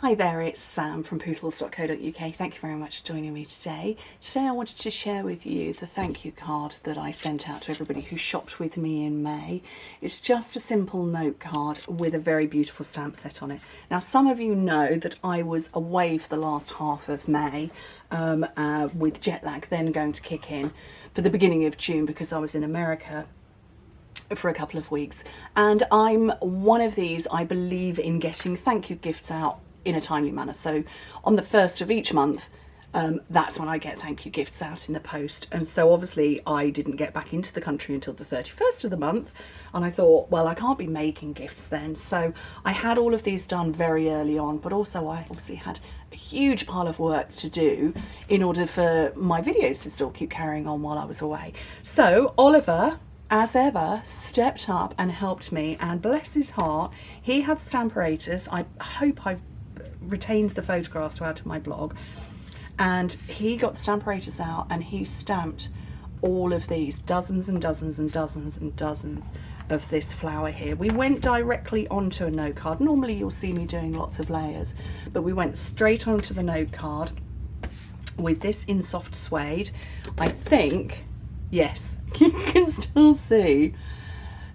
Hi there, it's Sam from Pootles.co.uk. Thank you very much for joining me today. Today I wanted to share with you the thank you card that I sent out to everybody who shopped with me in May. It's just a simple note card with a very beautiful stamp set on it. Now, some of you know that I was away for the last half of May with jet lag then going to kick in for the beginning of June because I was in America for a couple of weeks, and I'm one of these, I believe in getting thank you gifts out in a timely manner. So on the 1st of each month, that's when I get thank you gifts out in the post. And so obviously I didn't get back into the country until the 31st of the month, and I thought, well, I can't be making gifts then. So I had all of these done very early on, but also I obviously had a huge pile of work to do in order for my videos to still keep carrying on while I was away. So Oliver, as ever, stepped up and helped me, and bless his heart, he had Stamperators. I hope I've retained the photographs to add to my blog, and he got the Stamperators out and he stamped all of these, dozens and dozens and dozens and dozens of this flower here. We went directly onto a note card. Normally you'll see me doing lots of layers, but we went straight onto the note card with this in soft suede. I think, yes, you can still see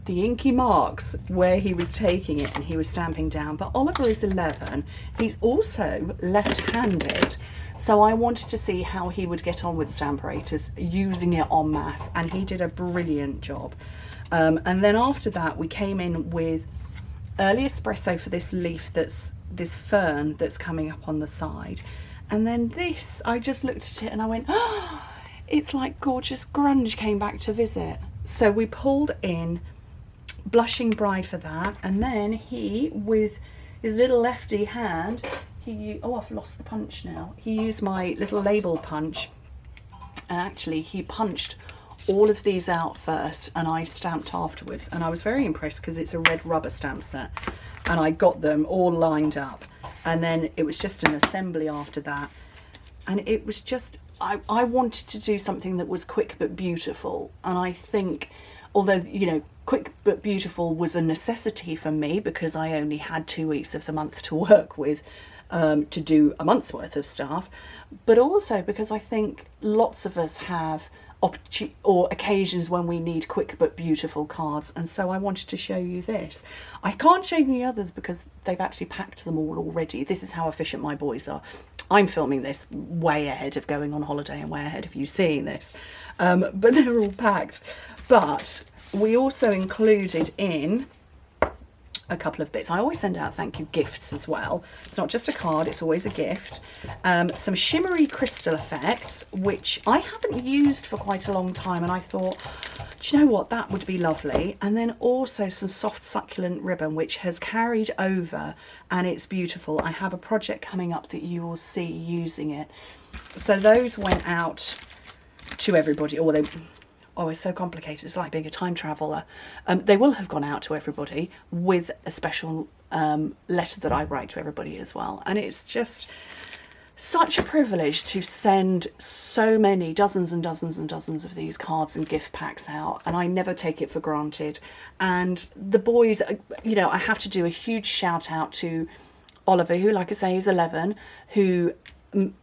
the inky marks where he was taking it and he was stamping down. But Oliver is 11. He's also left-handed, so I wanted to see how he would get on with Stamperators using it en masse, and he did a brilliant job. And then after that we came in with early espresso for this leaf, that's this fern that's coming up on the side. And then this, I just looked at it and I went, oh, it's like gorgeous grunge came back to visit. So we pulled in Blushing Bride for that, and then he, with his little lefty hand, oh, I've lost the punch now. He used my little label punch, and actually he punched all of these out first and I stamped afterwards, and I was very impressed because it's a red rubber stamp set and I got them all lined up, and then it was just an assembly after that. And it was just, I wanted to do something that was quick but beautiful, and I think, although, you know, quick but beautiful was a necessity for me because I only had 2 weeks of the month to work with to do a month's worth of stuff, but also because I think lots of us have occasions when we need quick but beautiful cards, and so I wanted to show you this. I can't show you the others because they've actually packed them all already. This is how efficient my boys are. I'm filming this way ahead of going on holiday and way ahead of you seeing this, but they're all packed. But we also included in a couple of bits. I always send out thank you gifts as well. It's not just a card, it's always a gift. Some shimmery crystal effects, which I haven't used for quite a long time, and I thought, do you know what, that would be lovely. And then also some soft succulent ribbon, which has carried over and it's beautiful. I have a project coming up that you will see using it. So those went out to everybody, or they, oh, it's so complicated, it's like being a time traveller. They will have gone out to everybody with a special letter that I write to everybody as well. And it's just such a privilege to send so many, dozens and dozens and dozens of these cards and gift packs out, and I never take it for granted. And the boys, you know, I have to do a huge shout out to Oliver, who, like I say, is 11, who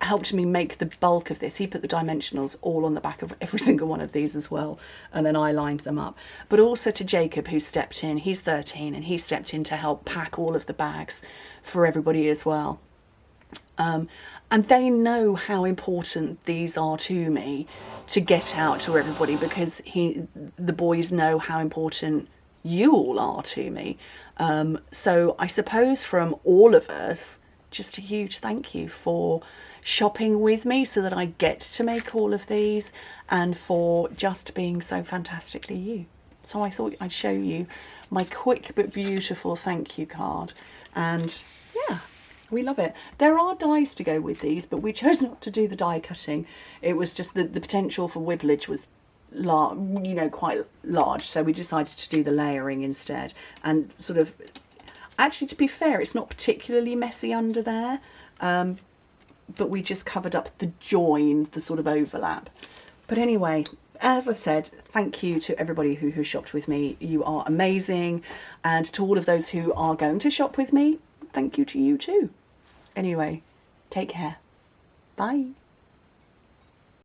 helped me make the bulk of this. He put the dimensionals all on the back of every single one of these as well, and then I lined them up. But also to Jacob, who stepped in. He's 13 and he stepped in to help pack all of the bags for everybody as well. And they know how important these are to me to get out to everybody, because the boys know how important you all are to me. So I suppose from all of us, just a huge thank you for shopping with me so that I get to make all of these, and for just being so fantastically you. So I thought I'd show you my quick but beautiful thank you card, and yeah, we love it. There are dies to go with these, but we chose not to do the die cutting. It was just the potential for wibblage was large, you know, quite large, so we decided to do the layering instead. And sort of, actually, to be fair, it's not particularly messy under there, but we just covered up the join, the sort of overlap. But anyway, as I said, thank you to everybody who shopped with me. You are amazing. And to all of those who are going to shop with me, thank you to you too. Anyway, take care. Bye.